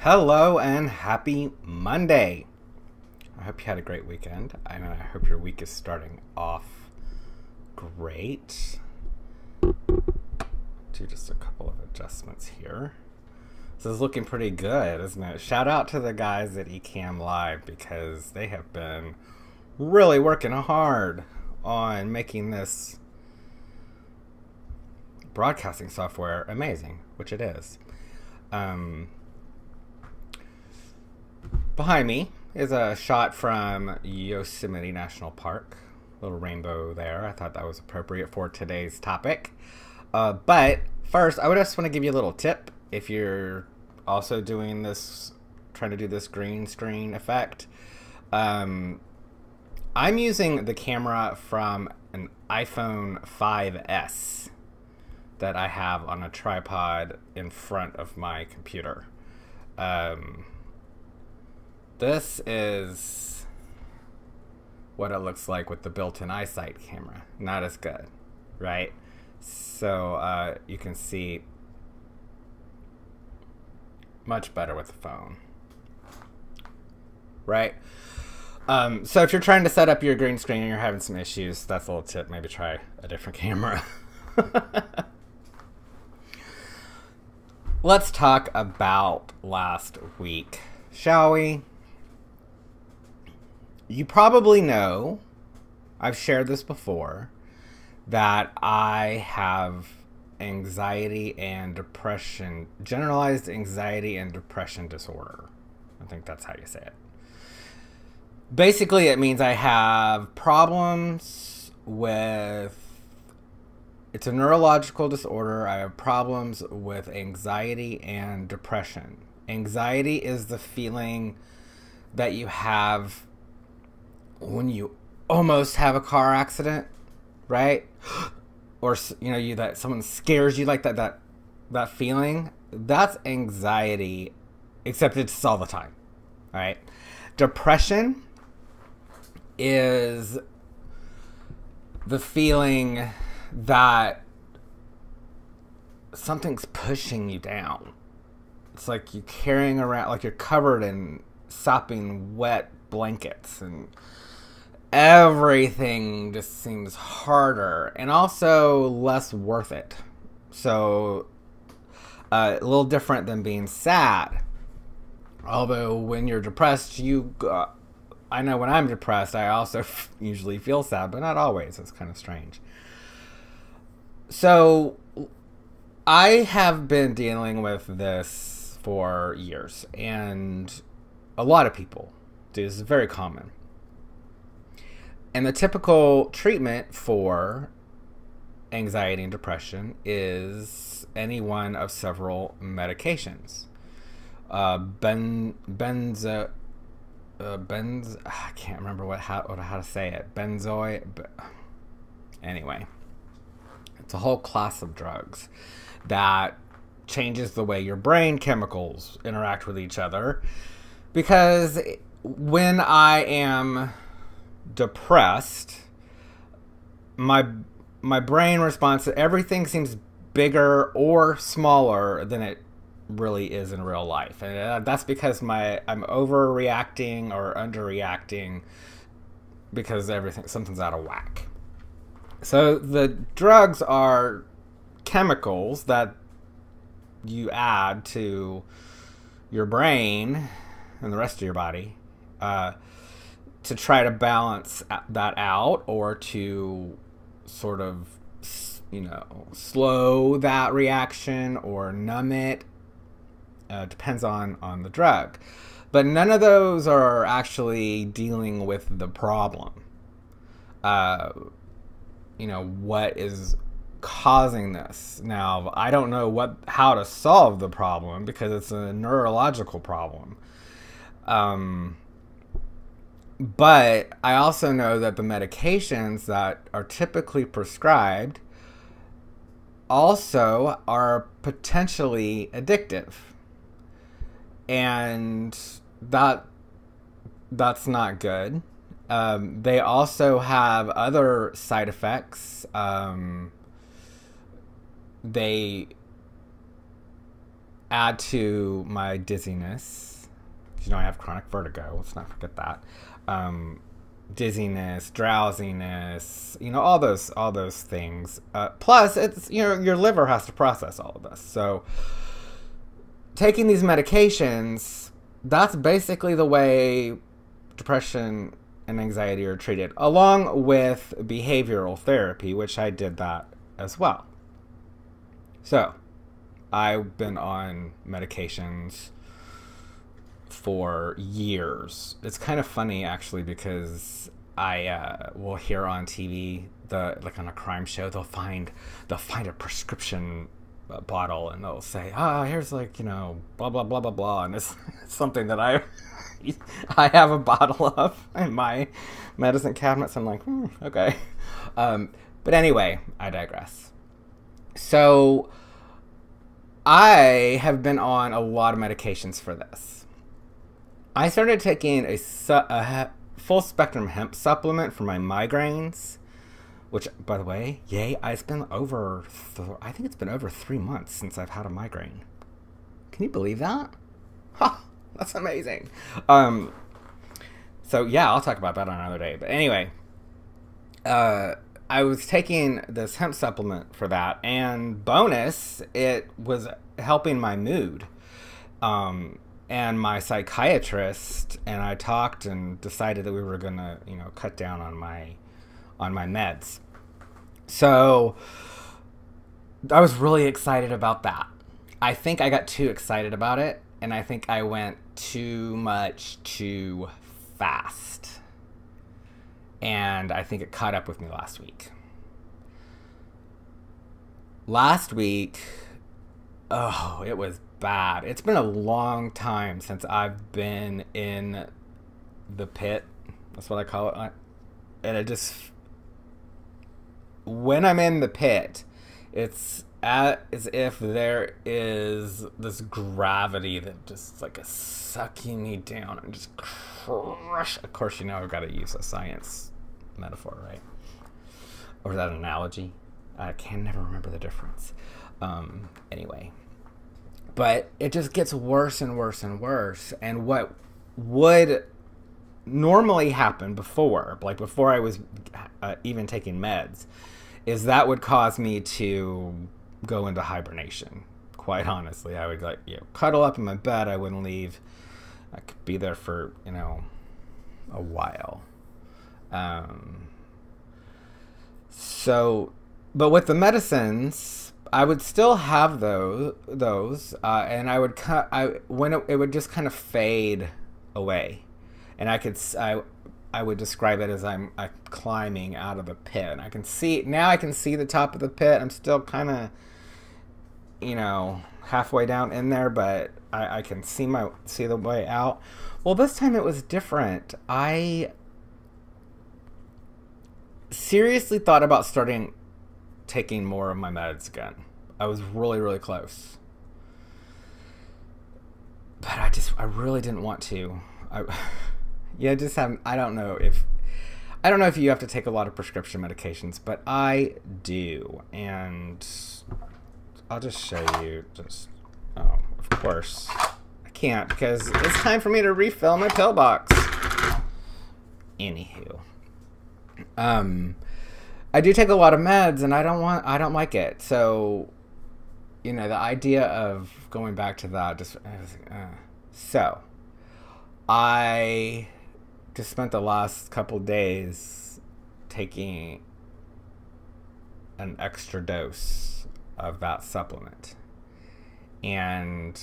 Hello and happy Monday. I hope you had a great weekend. I hope your week is starting off great. Do just a couple of adjustments here. This is looking pretty good, isn't it? Shout out to the guys at Ecamm Live because they have been really working hard on making this broadcasting software amazing, which it is. Behind me is a shot from Yosemite National Park. Little rainbow there. I thought that was appropriate for today's topic. But first, I would just want to give you a little tip if you're also doing this, trying to do this green screen effect. I'm using the camera from an iPhone 5S that I have on a tripod in front of my computer. This is what it looks like with the built-in iSight camera. Not as good, right? So you can see much better with the phone, right? So if you're trying to set up your green screen and you're having some issues, that's a little tip. Maybe try a different camera. Let's talk about last week, shall we? You probably know, I've shared this before, that I have anxiety and depression, generalized anxiety and depression disorder. I think that's how you say it. Basically, it means I have problems with, it's a neurological disorder. I have problems with anxiety and depression. Anxiety is the feeling that you have when you almost have a car accident, right? Or that someone scares you, like that feeling. That's anxiety, except it's all the time, right? Depression is the feeling that something's pushing you down. It's like you're carrying around, like you're covered in sopping wet blankets, and everything just seems harder and also less worth it. So a little different than being sad. Although when you're depressed, I know when I'm depressed, I also usually feel sad, but not always. It's kind of strange. So I have been dealing with this for years, and a lot of people do. This is very common. And the typical treatment for anxiety and depression is any one of several medications. I can't remember how to say it. Anyway, it's a whole class of drugs that changes the way your brain chemicals interact with each other. Because when I am depressed, my brain responds to everything seems bigger or smaller than it really is in real life, and that's because I'm overreacting or underreacting because something's out of whack. So the drugs are chemicals that you add to your brain and the rest of your body to try to balance that out, or to sort of, slow that reaction or numb it. Depends on the drug. But none of those are actually dealing with the problem. What is causing this? Now, I don't know how to solve the problem because it's a neurological problem. But I also know that the medications that are typically prescribed also are potentially addictive. And that's not good. They also have other side effects. They add to my dizziness. You know, I have chronic vertigo. Let's not forget that. Dizziness, drowsiness, you know, all those things. Plus, it's, you know, your liver has to process all of this. So, taking these medications, that's basically the way depression and anxiety are treated, along with behavioral therapy, which I did that as well. So, I've been on medications for years. It's kind of funny, actually, because I will hear on TV, like on a crime show, they'll find a prescription bottle, and they'll say, here's, like, you know, blah blah blah blah blah, and it's something that I have a bottle of in my medicine cabinet. So I'm like, okay. But anyway, I digress. So I have been on a lot of medications for this. I started taking a full spectrum hemp supplement for my migraines, which, by the way, yay, it's been over, I think it's been over 3 months since I've had a migraine. Can you believe that? Ha, that's amazing. So yeah, I'll talk about that on another day. But anyway, I was taking this hemp supplement for that, and bonus, it was helping my mood. And my psychiatrist and I talked and decided that we were gonna, you know, cut down on my meds. So I was really excited about that. I think I got too excited about it, and I think I went too much too fast. And I think it caught up with me last week. Last week, it was bad. It's been a long time since I've been in the pit. That's what I call it. And it just, when I'm in the pit, it's as if there is this gravity that just like is sucking me down and just crush. Of course, you know, I've got to use a science metaphor, right? Or that analogy. I can never remember the difference. Anyway. But it just gets worse and worse and worse. And what would normally happen before I was even taking meds, is that would cause me to go into hibernation. Quite honestly, I would cuddle up in my bed. I wouldn't leave. I could be there for, you know, a while. But with the medicines, I would still have those, and I would it would just kind of fade away, and I would describe it as I'm climbing out of the pit, and I can see the top of the pit. I'm still kind of, you know, halfway down in there, but I can see the way out. Well, this time it was different. I seriously thought about starting taking more of my meds again. I was really, really close. But I really didn't want to. I don't know if you have to take a lot of prescription medications, but I do. And I'll just show you of course. I can't because it's time for me to refill my pill box. Anywho. I do take a lot of meds, and I don't like it. So, you know, the idea of going back to that so I just spent the last couple days taking an extra dose of that supplement, and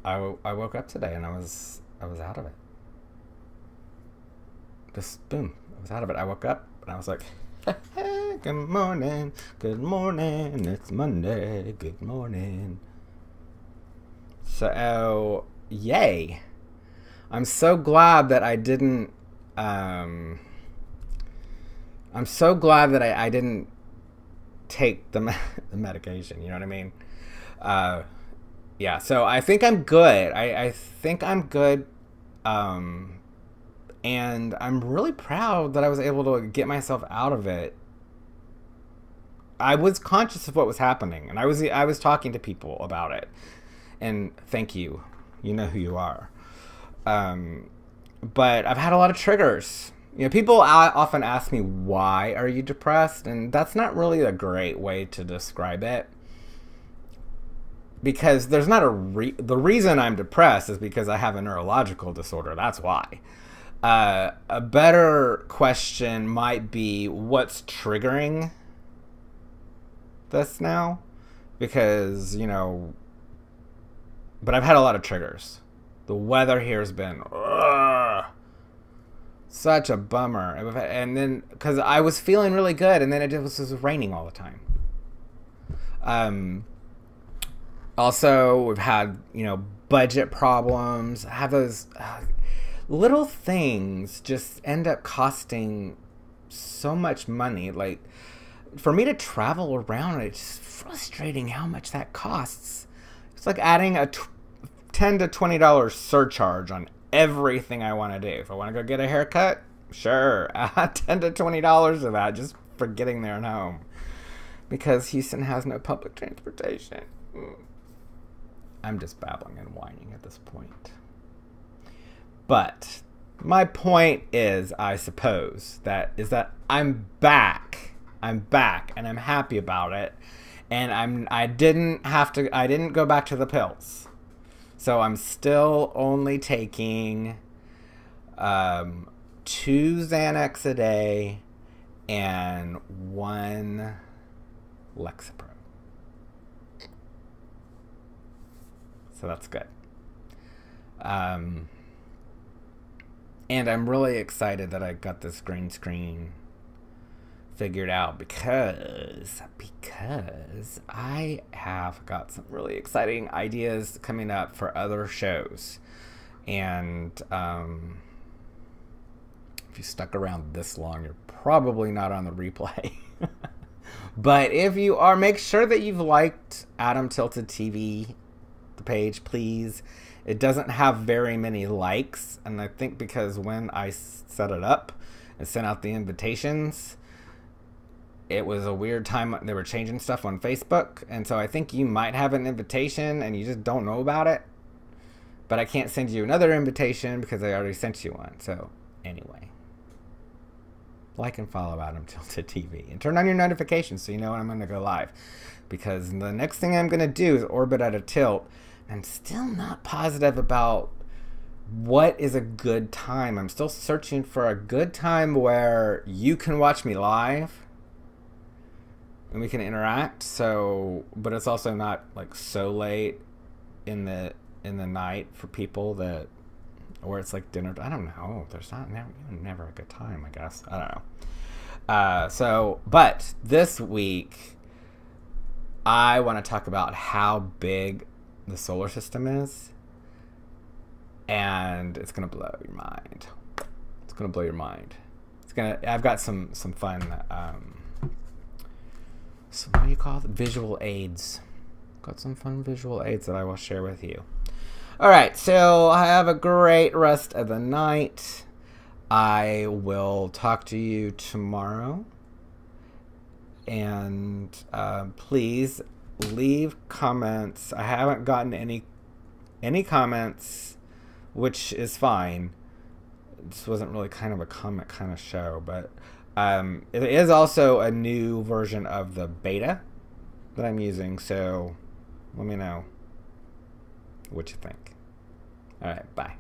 I woke up today and I was out of it. Just boom. I was out of it. I woke up and I was like, hey, good morning, it's Monday, good morning. So, yay. I'm so glad that I didn't, I'm so glad that I didn't take the medication, you know what I mean? Yeah, so I think I'm good. I think I'm good, and I'm really proud that I was able to get myself out of it I was conscious of what was happening, and I was talking to people about it. And thank you. You know who you are. But I've had a lot of triggers. People often ask me, why are you depressed? And that's not really a great way to describe it. Because there's not the reason I'm depressed is because I have a neurological disorder. That's why. A better question might be, what's triggering this now? Because, but I've had a lot of triggers. The weather here has been such a bummer. And then, because I was feeling really good, and then it was raining all the time. Also, we've had, budget problems. I have those little things just end up costing so much money. Like, for me to travel around, it's just frustrating how much that costs. It's like adding a $10 to $20 surcharge on everything I want to do. If I want to go get a haircut, sure, add $10 to $20 of that just for getting there and home. Because Houston has no public transportation. I'm just babbling and whining at this point. But my point is, I suppose, that I'm back. I'm back, and I'm happy about it. And I didn't go back to the pills. So I'm still only taking 2 Xanax a day and 1 Lexapro. So that's good. And I'm really excited that I got this green screen figured out because I have got some really exciting ideas coming up for other shows. And if you stuck around this long, you're probably not on the replay. But if you are, make sure that you've liked Adam Tilted TV, the page, please. It doesn't have very many likes, and I think because when I set it up and sent out the invitations, it was a weird time. They were changing stuff on Facebook, and so I think you might have an invitation and you just don't know about it. But I can't send you another invitation because I already sent you one. So anyway, like and follow Adam Tilted TV and turn on your notifications so you know when I'm going to go live. Because the next thing I'm going to do is Orbit at a Tilt. I'm still not positive about what is a good time. I'm still searching for a good time where you can watch me live and we can interact. So, but it's also not like so late in the night for people that, or it's like dinner. I don't know. There's never a good time, I guess. I don't know. But this week, I want to talk about how big the solar system is, and it's gonna blow your mind. It's gonna blow your mind. I've got some fun what do you call it? Visual aids. Got some fun visual aids that I will share with you. All right, so have a great rest of the night. I will talk to you tomorrow, and please leave comments. I haven't gotten any comments, which is fine. This wasn't really kind of a comment kind of show, but it is also a new version of the beta that I'm using, so let me know what you think. All right, bye.